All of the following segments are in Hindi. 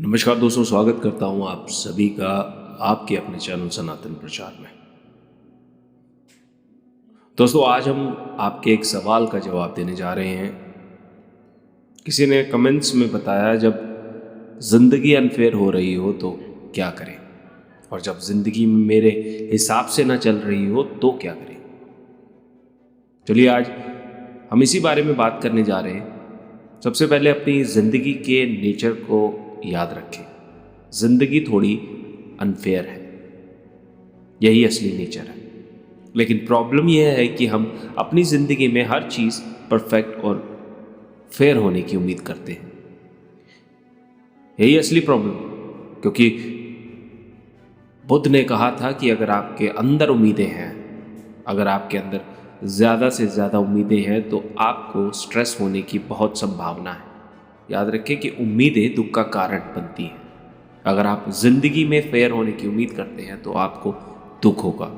नमस्कार दोस्तों, स्वागत करता हूं आप सभी का आपके अपने चैनल सनातन प्रचार में। दोस्तों, आज हम आपके एक सवाल का जवाब देने जा रहे हैं। किसी ने कमेंट्स में बताया, जब ज़िंदगी अनफेयर हो रही हो तो क्या करें, और जब ज़िंदगी मेरे हिसाब से ना चल रही हो तो क्या करें। चलिए, आज हम इसी बारे में बात करने जा रहे हैं। सबसे पहले अपनी ज़िंदगी के नेचर को याद रखें। ज़िंदगी थोड़ी अनफेयर है, यही असली नेचर है। लेकिन प्रॉब्लम यह है कि हम अपनी ज़िंदगी में हर चीज़ परफेक्ट और फेयर होने की उम्मीद करते हैं। यही असली प्रॉब्लम है, क्योंकि बुद्ध ने कहा था कि अगर आपके अंदर उम्मीदें हैं, अगर आपके अंदर ज़्यादा से ज़्यादा उम्मीदें हैं तो आपको स्ट्रेस होने की बहुत संभावना है। याद रखें कि उम्मीदें दुख का कारण बनती हैं। अगर आप ज़िंदगी में फेयर होने की उम्मीद करते हैं तो आपको दुख होगा।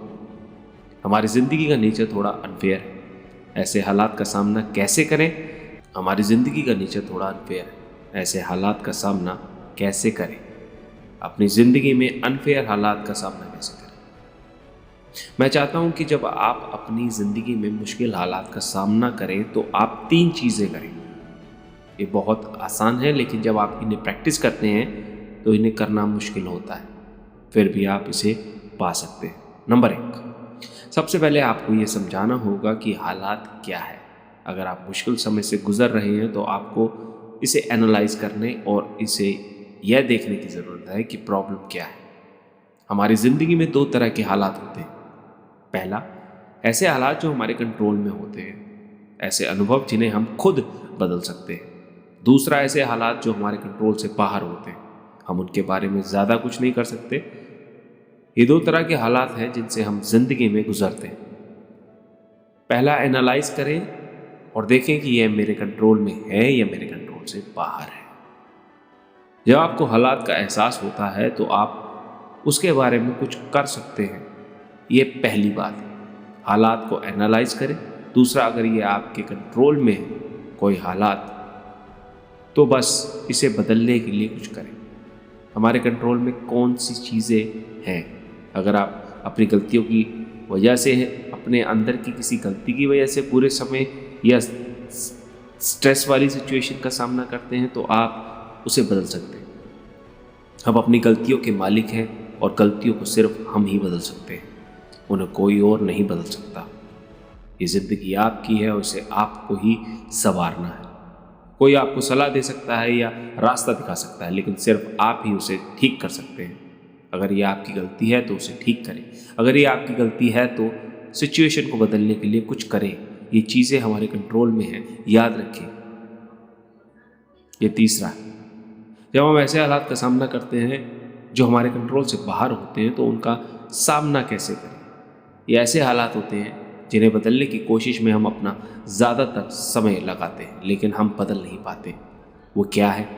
हमारी ज़िंदगी का नेचर थोड़ा अनफेयर है। ऐसे हालात का सामना कैसे करें? हमारी ज़िंदगी का नेचर थोड़ा अनफेयर है। ऐसे हालात का सामना कैसे करें? अपनी ज़िंदगी में अनफेयर हालात का सामना कैसे करें? मैं चाहता हूं कि जब आप अपनी ज़िंदगी में मुश्किल हालात का सामना करें तो आप 3 चीज़ें करें। ये बहुत आसान है, लेकिन जब आप इन्हें प्रैक्टिस करते हैं तो इन्हें करना मुश्किल होता है, फिर भी आप इसे पा सकते हैं। नंबर 1, सबसे पहले आपको ये समझाना होगा कि हालात क्या है। अगर आप मुश्किल समय से गुजर रहे हैं तो आपको इसे एनालाइज करने और इसे यह देखने की ज़रूरत है कि प्रॉब्लम क्या है। हमारी ज़िंदगी में 2 तरह के हालात होते हैं। पहला, ऐसे हालात जो हमारे कंट्रोल में होते हैं, ऐसे अनुभव जिन्हें हम खुद बदल सकते हैं। दूसरा, ऐसे हालात जो हमारे कंट्रोल से बाहर होते हैं, हम उनके बारे में ज़्यादा कुछ नहीं कर सकते। ये 2 तरह के हालात हैं जिनसे हम जिंदगी में गुजरते हैं। पहला, एनालाइज करें और देखें कि यह मेरे कंट्रोल में है या मेरे कंट्रोल से बाहर है। जब आपको हालात का एहसास होता है तो आप उसके बारे में कुछ कर सकते हैं। ये पहली बात है, हालात को एनालाइज करें। दूसरा, अगर ये आपके कंट्रोल में है कोई हालात, तो बस इसे बदलने के लिए कुछ करें। हमारे कंट्रोल में कौन सी चीज़ें हैं? अगर आप अपनी गलतियों की वजह से, अपने अंदर की किसी गलती की वजह से पूरे समय या स्ट्रेस वाली सिचुएशन का सामना करते हैं तो आप उसे बदल सकते हैं। हम अपनी गलतियों के मालिक हैं और गलतियों को सिर्फ हम ही बदल सकते हैं, उन्हें कोई और नहीं बदल सकता। ये ज़िंदगी आपकी है और उसे आपको ही संवारना है। कोई आपको सलाह दे सकता है या रास्ता दिखा सकता है, लेकिन सिर्फ आप ही उसे ठीक कर सकते हैं। अगर ये आपकी गलती है तो उसे ठीक करें। अगर ये आपकी गलती है तो सिचुएशन को बदलने के लिए कुछ करें। ये चीज़ें हमारे कंट्रोल में हैं, याद रखें। ये तीसरा है, जब हम ऐसे हालात का सामना करते हैं जो हमारे कंट्रोल से बाहर होते हैं तो उनका सामना कैसे करें। ये ऐसे हालात होते हैं जिन्हें बदलने की कोशिश में हम अपना ज़्यादातर समय लगाते हैं, लेकिन हम बदल नहीं पाते। वो क्या है?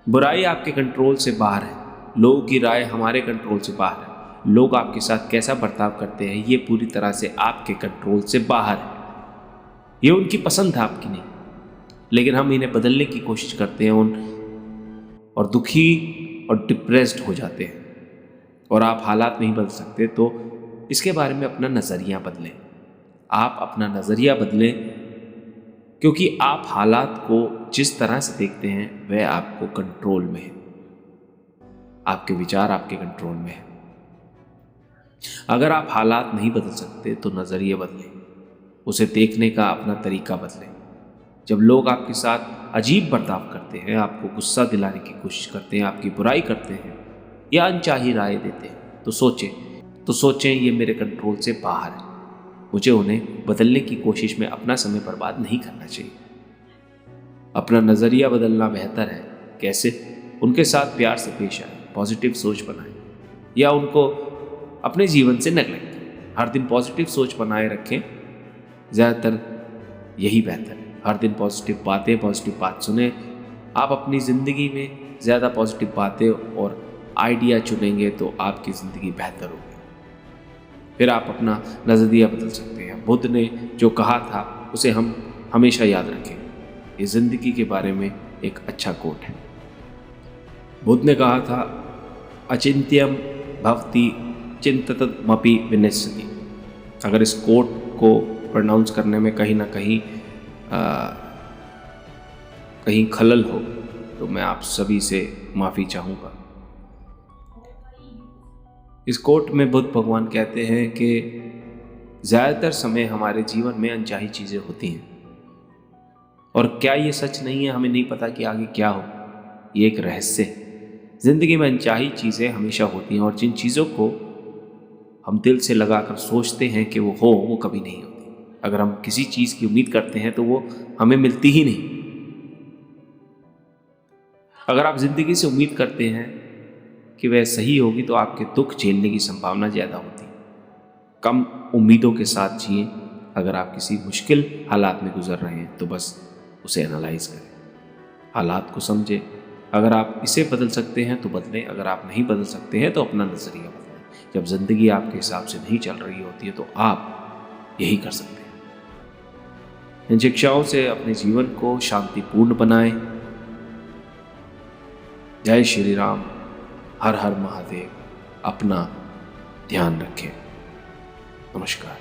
बुराई आपके कंट्रोल से बाहर है। लोगों की राय हमारे कंट्रोल से बाहर है। लोग आपके साथ कैसा बर्ताव करते हैं ये पूरी तरह से आपके कंट्रोल से बाहर है। ये उनकी पसंद है, आपकी नहीं। लेकिन हम इन्हें बदलने की कोशिश करते हैं और दुखी और डिप्रेस्ड हो जाते हैं। और आप हालात नहीं बदल सकते तो इसके बारे में अपना नज़रिया बदलें। आप अपना नज़रिया बदलें, क्योंकि आप हालात को जिस तरह से देखते हैं वह आपको कंट्रोल में है। आपके विचार आपके कंट्रोल में है। अगर आप हालात नहीं बदल सकते तो नज़रिया बदलें, उसे देखने का अपना तरीका बदलें। जब लोग आपके साथ अजीब बर्ताव करते हैं, आपको गुस्सा दिलाने की कोशिश करते हैं, आपकी बुराई करते हैं या अनचाही राय देते हैं, तो सोचें ये मेरे कंट्रोल से बाहर है। मुझे उन्हें बदलने की कोशिश में अपना समय बर्बाद नहीं करना चाहिए। अपना नज़रिया बदलना बेहतर है। कैसे? उनके साथ प्यार से पेश आए, पॉजिटिव सोच बनाएं, या उनको अपने जीवन से नेगलेक्ट करें। हर दिन पॉजिटिव सोच बनाए रखें, ज़्यादातर यही बेहतर है। हर दिन पॉजिटिव बात सुने। आप अपनी ज़िंदगी में ज़्यादा पॉजिटिव बातें और आइडिया चुनेंगे तो आपकी ज़िंदगी बेहतर होगी। फिर आप अपना नज़रिया बदल सकते हैं। बुद्ध ने जो कहा था उसे हम हमेशा याद रखें। ये ज़िंदगी के बारे में एक अच्छा कोट है। बुद्ध ने कहा था, अचिंत्यम भवति चिंततमपि विनश्यति। अगर इस कोट को प्रोनाउंस करने में कहीं ना कहीं कहीं खलल हो तो मैं आप सभी से माफ़ी चाहूँगा। इस कोट में बुद्ध भगवान कहते हैं कि ज़्यादातर समय हमारे जीवन में अनचाही चीज़ें होती हैं, और क्या ये सच नहीं है, हमें नहीं पता कि आगे क्या हो, ये एक रहस्य है। ज़िंदगी में अनचाही चीज़ें हमेशा होती हैं, और जिन चीज़ों को हम दिल से लगाकर सोचते हैं कि वो हो, वो कभी नहीं होती। अगर हम किसी चीज़ की उम्मीद करते हैं तो वो हमें मिलती ही नहीं। अगर आप ज़िंदगी से उम्मीद करते हैं कि वह सही होगी तो आपके दुख झेलने की संभावना ज़्यादा होती है। कम उम्मीदों के साथ जिए। अगर आप किसी मुश्किल हालात में गुजर रहे हैं तो बस उसे एनालाइज करें, हालात को समझें। अगर आप इसे बदल सकते हैं तो बदलें, अगर आप नहीं बदल सकते हैं तो अपना नज़रिया बदलें। जब ज़िंदगी आपके हिसाब से नहीं चल रही होती है तो आप यही कर सकते हैं। इन शिक्षाओं से अपने जीवन को शांतिपूर्ण बनाएं। जय श्री राम। हर हर महादेव। अपना ध्यान रखें। नमस्कार।